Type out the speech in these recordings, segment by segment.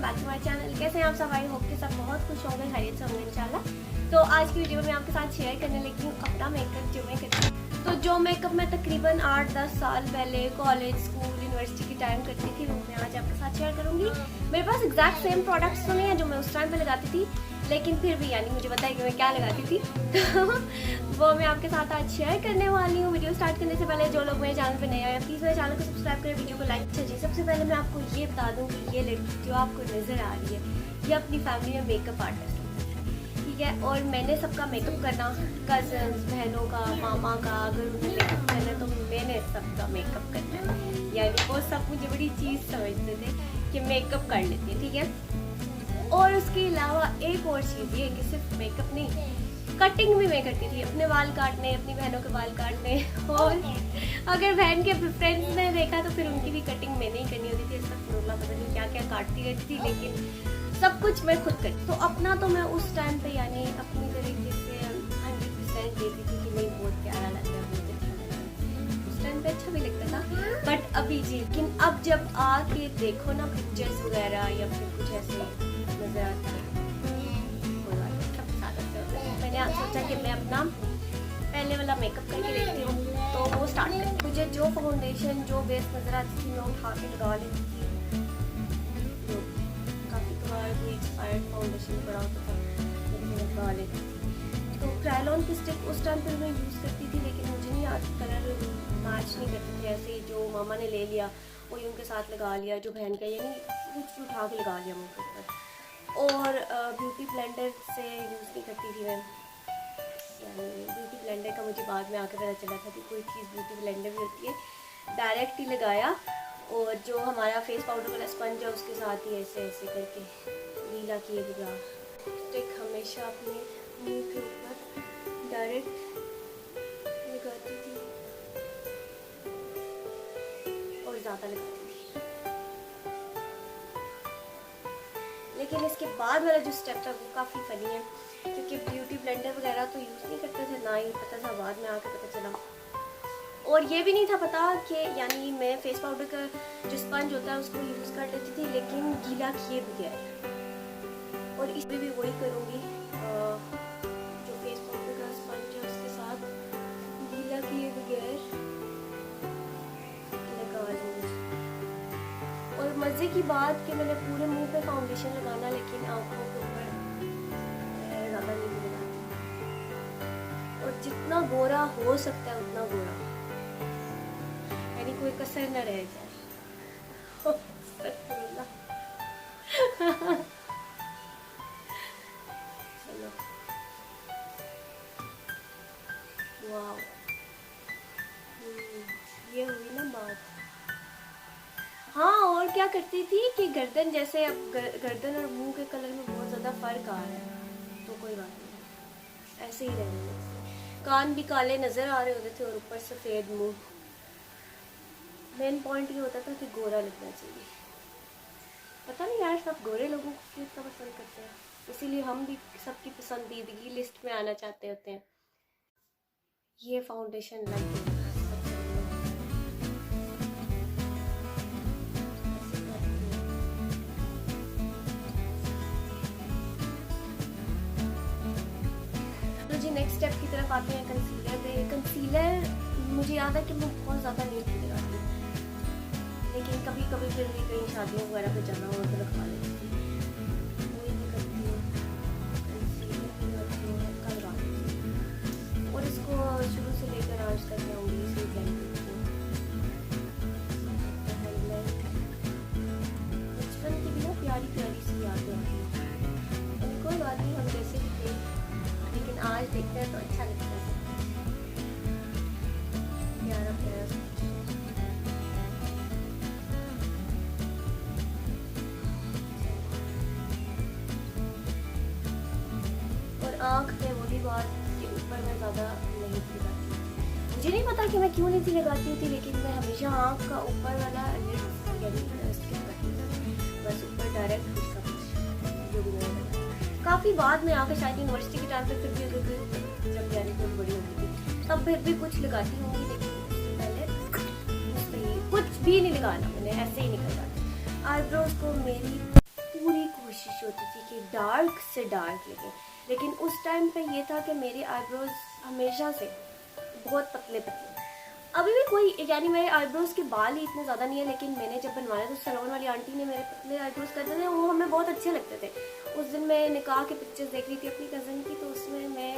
Back to my channel. कैसे हैं आप सब? आई होप कि सब बहुत खुश होंगे, खैरियत से होंगे इंशाल्लाह। तो आज की वीडियो में आपके साथ शेयर करने लगी हूँ अपना मेकअप जो मैं करती हूँ। तो जो मेकअप मैं तकरीबन 8-10 साल पहले कॉलेज, स्कूल, यूनिवर्सिटी की टाइम करती थी, वो मैं आज आपके साथ शेयर करूँगी। मेरे पास एग्जैक्ट सेम प्रोडक्ट्स तो नहीं है जो मैं उस टाइम पे लगाती थी, लेकिन फिर भी यानी मुझे पता है कि मैं क्या लगाती थी। तो वो मैं आपके साथ आज शेयर करने वाली हूँ। वीडियो स्टार्ट करने से पहले जो लोग मेरे चैनल पे नए आए प्लीज़ मेरे चैनल को सब्सक्राइब करें, वीडियो को लाइक। अच्छा जी, सबसे पहले मैं आपको ये बता दूँ कि ये लड़की जो आपको नज़र आ रही है ये अपनी फैमिली में मेकअप आर्टिस्ट है, ठीक है। और मैंने सबका मेकअप करना, कजन्स, बहनों का, मामा का, अगर उन्हें मेकअप करना है तो मैंने सबका मेकअप करना है। यानी वो सब मुझे बड़ी चीज़ समझते थे कि मेकअप कर लेती है, ठीक है। और उसके अलावा एक और चीज़ ये कि सिर्फ मेकअप नहीं, कटिंग भी मैं करती थी, अपने बाल काटने, अपनी बहनों के बाल काटने। और अगर बहन के फ्रेंड्स ने देखा तो फिर उनकी भी कटिंग मैंने ही करनी होती थी। इसका फॉर्मूला पता नहीं क्या क्या काटती रहती थी, लेकिन सब कुछ मैं खुद करती। तो अपना तो मैं उस टाइम पे यानी अपनी तरीके से 100% देती थी कि नहीं बहुत प्यारा लग रहा है, बहुत अच्छा लग रहा है। उस टाइम पे अच्छा भी लगता था, बट अभी जी। लेकिन अब जब आके देखो ना पिक्चर्स वगैरह या फिर कुछ ऐसे नजर आता है, मैंने आज सोचा कि मैं अपना पहले वाला मेकअप करके देखती हूँ। तो वो स्टार्ट करती। मुझे जो फाउंडेशन, जो बेस नजर आती थी मैं उठा के लगा लेती थी। तो काफ़ी कबार कोई एक्सपायर्ड फाउंडेशन पड़ा होता था तो मैं लगा लेती थी। तो क्रायलॉन की स्टिक उस टाइम पर मैं यूज़ करती थी, लेकिन मुझे नहीं आता, कलर मैच नहीं करते थे। ऐसे ही जो मामा ने ले लिया वही उनके साथ लगा लिया, जो बहन का यानी कुछ उठा के लगा लिया मुझे ऊपर। और ब्यूटी ब्लेंडर से यूज़ नहीं करती थी मैं, यानी ब्यूटी ब्लेंडर का मुझे बाद में आके पता चला था कि कोई चीज़ ब्यूटी ब्लेंडर भी होती है। डायरेक्ट ही लगाया और जो हमारा फेस पाउडर वाला स्पंज है उसके साथ ही ऐसे ऐसे करके गीला किए बिना स्टिक हमेशा अपने मुँह के ऊपर डायरेक्ट लगाती थी और ज़्यादा लगाती थी। लेकिन इसके बाद वाला जो स्टेप था वो काफ़ी फ़नी है, क्योंकि ब्यूटी ब्लेंडर वगैरह तो यूज़ नहीं करते थे, ना ही पता था, बाद में आके पता चला। और ये भी नहीं था पता कि यानी मैं फेस पाउडर का जो स्पंज होता है उसको यूज़ कर लेती थी, लेकिन गीला किए बगैर। और इसमें भी वही करूँगी, जो फेस पाउडर का स्पंज है उसके साथ गीला किए बगैर लगा लूँगी। और मज़े की बात कि मैंने पूरे मुंह पे फाउंडेशन लगाना, लेकिन आँखों के ऊपर ज़्यादा नहीं लगाती। और जितना गोरा हो सकता है उतना गोरा, यानी कोई कसर न रह जाए। चलो, वाह, ये हुई ना बात। हाँ, और क्या करती थी कि गर्दन, जैसे अब गर्दन और मुंह के कलर में बहुत ज़्यादा फ़र्क आ रहा है तो कोई बात नहीं, ऐसे ही रहने देते। कान भी काले नज़र आ रहे होते थे और ऊपर सफ़ेद मुंह। मेन पॉइंट ये होता था कि गोरा लगना चाहिए। पता नहीं यार, सब गोरे लोगों को क्यों इतना पसंद करते हैं, इसीलिए हम भी सबकी पसंदीदगी लिस्ट में आना चाहते होते हैं। ये फाउंडेशन लग नेक्स्ट स्टेप की तरफ आते हैं कंसीलर पे। कंसीलर मुझे याद है कि मैं बहुत ज़्यादा नहीं लगाती हूँ, लेकिन कभी कभी फिर भी कहीं शादियों वगैरह पे जाना हो तो लगा लेती हूँ। वही भी करती हूँ, कंसीलर भी करती हूँ, हल्का लगा लेती हूँ। और इसको शुरू से लेकर आज तक आऊँगी, इसे ब्लेंड करती हूँ। बचपन की भी ना प्यारी प्यारी सी यादें आती हैं। कोई बात नहीं, हम जैसे भी थे, लेकिन आज देखते हैं तो अच्छा लगता है। प्यारा प्यारा और आँख पे वही बात के ऊपर मैं ज़्यादा नहीं लगाती। मुझे नहीं पता कि मैं क्यों नहीं थी लगाती थी, लेकिन मैं हमेशा आँख का ऊपर वाला स्किप करती थी, बस ऊपर डायरेक्ट उसका जो भी मैंने लगाया। काफ़ी बाद में आकर शायद यूनिवर्सिटी के टाइम पे फिर भी अगर जब यानी कोई बड़ी होती थी तब फिर भी कुछ लगाती होंगी, लेकिन पहले कुछ भी नहीं लगाना, मैंने ऐसे ही निकल जाती। आईब्रोज को मेरी पूरी कोशिश होती थी कि डार्क से डार्क लगे, लेकिन उस टाइम पे ये था कि मेरे आईब्रोज हमेशा से बहुत पतले पतले, अभी भी कोई, यानी मेरे आईब्रोज के बाल ही इतने ज़्यादा नहीं है, लेकिन मैंने जब बनवाया तो सैलून वाली आंटी ने मेरे पतले आईब्रोज कर दिए थे, वो हमें बहुत अच्छे लगते थे। उस दिन मैं निकाह के पिक्चर्स देख रही थी अपनी कज़न की, तो उसमें मैं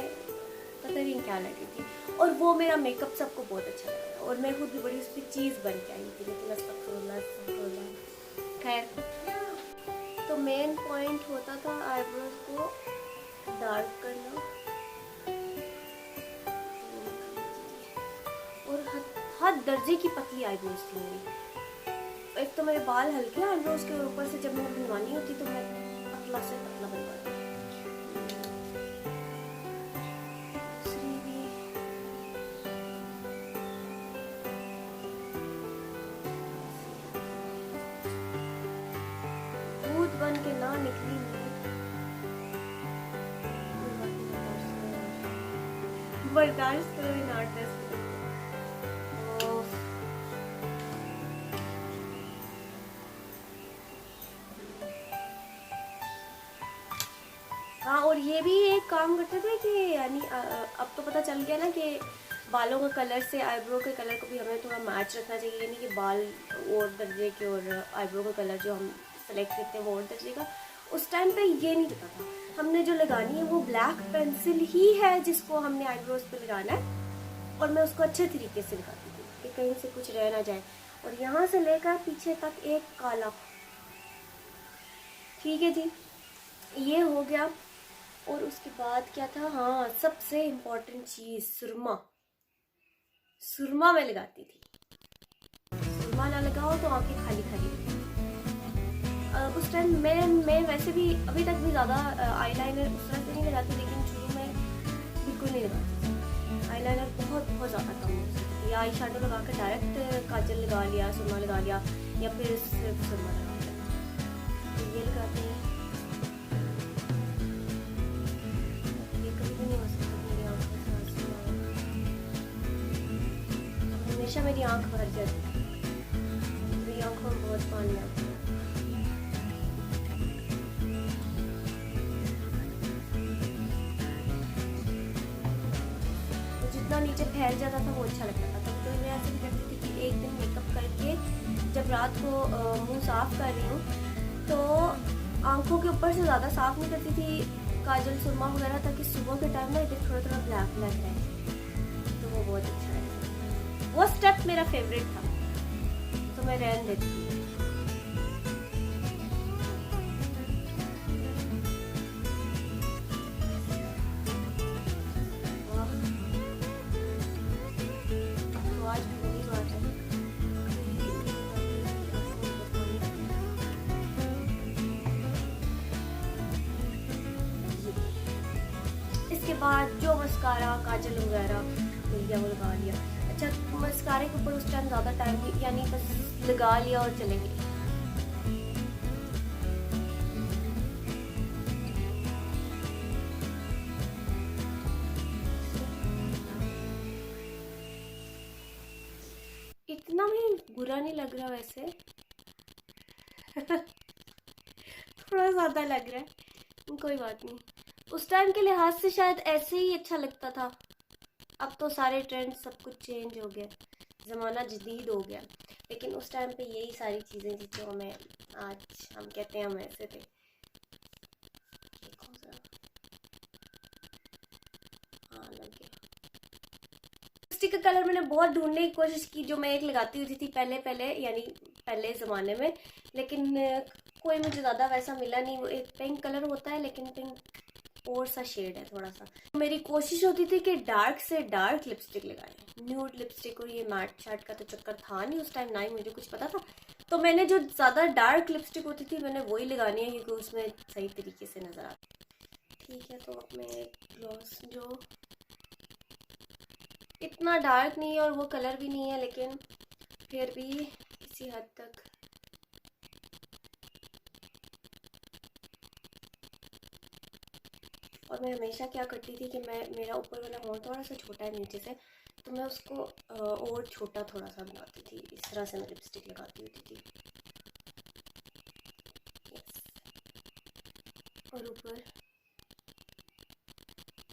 पता नहीं क्या लग रही थी, और वो मेरा मेकअप सबको बहुत अच्छा लगा था, और मैं खुद भी बड़ी उस पर चीज़ बन के आई थी, लेकिन अस्तगफुरुल्लाह, खैर। तो मेन पॉइंट होता था आईब्रोज को डार्क करना, और हद दर्जे की पतली आईब्रोज थी मेरी। एक तो मेरे बाल हल्के आईब्रोज के, और ऊपर से जब मैंने बनवानी होती तो मैं पतला से पतला बनवाती। दूध बन के ना निकली बर्दाश्त करो, नॉट दिस। हाँ, और ये भी एक काम करते थे कि यानी अब तो पता चल गया ना कि बालों का कलर से आईब्रो के कलर को भी हमें थोड़ा मैच रखना चाहिए, यानी कि बाल और दर्जे के और आईब्रो का कलर जो हम सेलेक्ट करते हैं वो और दर्जे का। उस टाइम पे ये नहीं पता था, हमने जो लगानी है वो ब्लैक पेंसिल ही है जिसको हमने आईब्रोज पे लगाना है, और मैं उसको अच्छे तरीके से लगाती थी कि कहीं से कुछ रह ना जाए, और यहाँ से लेकर पीछे तक एक काला। ठीक है जी, ये हो गया। और उसके बाद क्या था, हाँ सबसे इम्पोर्टेंट चीज़, सुरमा। सुरमा मैं लगाती थी, सुरमा ना लगाओ तो आंखें खाली खाली रहती। उस टाइम मैं वैसे भी अभी तक भी ज़्यादा आईलाइनर उस तरह से नहीं लगाती, लेकिन शुरू में बिल्कुल नहीं लगाती थी आईलाइनर, बहुत बहुत ज़्यादा कम हो सकती थी। या आई शेडो लगा कर डायरेक्ट काजल लगा लिया, सुरमा लगा लिया, या फिर सिर्फ सुरमा लगा लिया। तो ये लगाते हैं, हमेशा मेरी आंख भर जाती है, मेरी आंखों में बहुत पानी आता है। तो जितना नीचे फैल जाता था वो अच्छा लगता था। तो मैं ऐसे भी करती थी कि एक दिन मेकअप करके जब रात को मुंह साफ कर रही हूँ तो आंखों के ऊपर से ज़्यादा साफ नहीं करती थी काजल सुरमा वगैरह, ताकि सुबह के टाइम में इधर थोड़ा थोड़ा ब्लैक ब्लैक रहे, तो वो बहुत अच्छा है। वो स्टेप मेरा फेवरेट था, तो मैं रहने देती थी। तो आज भी वही बात है, इसके बाद जो मस्कारा काजल वगैरह मिल गया वो लगा लिया। अच्छा, मस्कारे के ऊपर उस टाइम ज़्यादा टाइम नहीं, यानी बस लगा लिया और चले गए। इतना भी बुरा नहीं लग रहा वैसे थोड़ा ज़्यादा लग रहा है, कोई बात नहीं। उस टाइम के लिहाज से शायद ऐसे ही अच्छा लगता था, अब तो सारे ट्रेंड सब कुछ चेंज हो गया, ज़माना जदीद हो गया, लेकिन उस टाइम पे यही सारी चीज़ें थी जो हमें आज हम कहते हैं हम ऐसे थे। हाँ लग गया। लिपस्टिक का कलर मैंने बहुत ढूंढने की कोशिश की जो मैं एक लगाती होती थी पहले यानी पहले ज़माने में, लेकिन कोई मुझे ज़्यादा वैसा मिला नहीं। वो एक पिंक कलर होता है, लेकिन पिंक और सा शेड है थोड़ा सा। मेरी कोशिश होती थी कि डार्क से डार्क लिपस्टिक लगाएं, न्यूड लिपस्टिक, और ये मैट शैट का तो चक्कर था नहीं उस टाइम, ना ही मुझे कुछ पता था, तो मैंने जो ज़्यादा डार्क लिपस्टिक होती थी मैंने वही लगानी है क्योंकि उसमें सही तरीके से नज़र आता। ठीक है, तो अब मैं ग्लॉस जो इतना डार्क नहीं है और वो कलर भी नहीं है, लेकिन फिर भी किसी हद तक और मैं हमेशा क्या करती थी कि मेरा ऊपर वाला होल थोड़ा सा छोटा है नीचे से, तो मैं उसको और छोटा थोड़ा सा बनाती थी, इस तरह से मैं लिपस्टिक लगाती होती थी। और ऊपर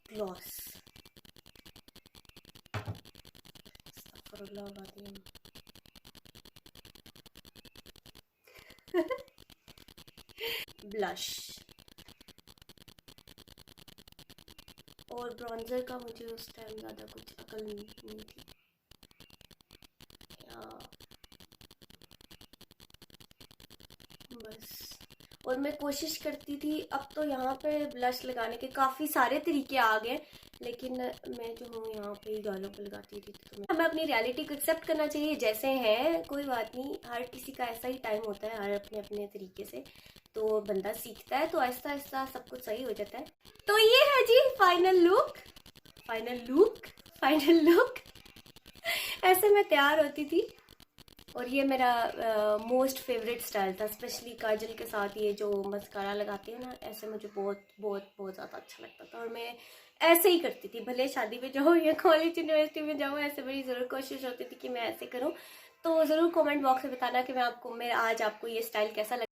ग्लॉस। ब्लश और ब्रॉन्जर का मुझे उस टाइम ज़्यादा कुछ अकल नहीं थी। बस, और मैं कोशिश करती थी, अब तो यहाँ पे ब्लश लगाने के काफ़ी सारे तरीके आ गए, लेकिन मैं जो हूँ यहाँ पे ही गालों पे लगाती थी। तो हमें अपनी रियलिटी को एक्सेप्ट करना चाहिए जैसे हैं, कोई बात नहीं, हर किसी का ऐसा ही टाइम होता है, हर अपने अपने तरीके से तो बंदा सीखता है, तो आहिस्ता आहिस्ता सब कुछ सही हो जाता है। तो ये है जी final look, final look, final look. ऐसे मैं तैयार होती थी और ये मेरा मोस्ट फेवरेट स्टाइल था, स्पेशली काजल के साथ ये जो मस्कारा लगाती है ना, ऐसे मुझे बहुत बहुत बहुत ज़्यादा अच्छा लगता था और मैं ऐसे ही करती थी, भले शादी में जाऊँ या कॉलेज यूनिवर्सिटी में जाऊँ, ऐसे मेरी ज़रूर कोशिश होती थी कि मैं ऐसे करूँ। तो ज़रूर कमेंट बॉक्स में बताना कि मैं आज आपको ये स्टाइल कैसा लगा।